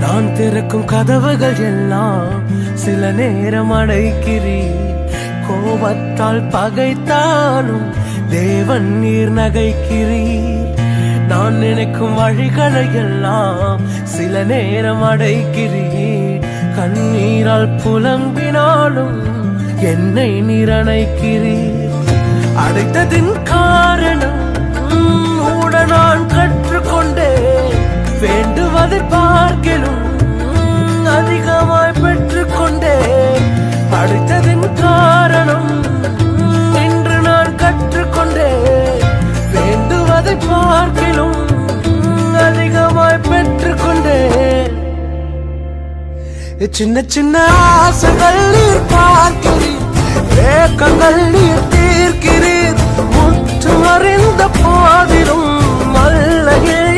நான் திறக்கும் கதவுகள் எல்லாம் சில நேரம் அடைக்கிறீர். கோபத்தால் பகைத்தாலும் தேவன் நீர் நகைக்கிறீர். நான் நினைக்கும் வழிகளை எல்லாம் சில நேரம் அடைக்கிறீர். கண்ணீரால் புலம்பினாலும் என்னை நீர் அணைக்கிறீர். அடைத்ததின் காரணம் கூட நான் கற்றுக்கொண்டேன். வேண்டுவதை பார்க்கிலும் அதிகமாய் பெற்றுக்கொண்டேன். அடைத்ததின் காரணம் இன்று நான் கற்றுக்கொண்டேன். வேண்டுவதை பார்க்கிலும் அதிகமாய் பெற்றுக்கொண்டேன். சின்ன சின்ன ஆசைகள் நீர் பார்க்கிறீர், ஏக்கங்கள் நீர் தீர்க்கிறீர். முற்று அறிந்த போதிலும் மல்லையில்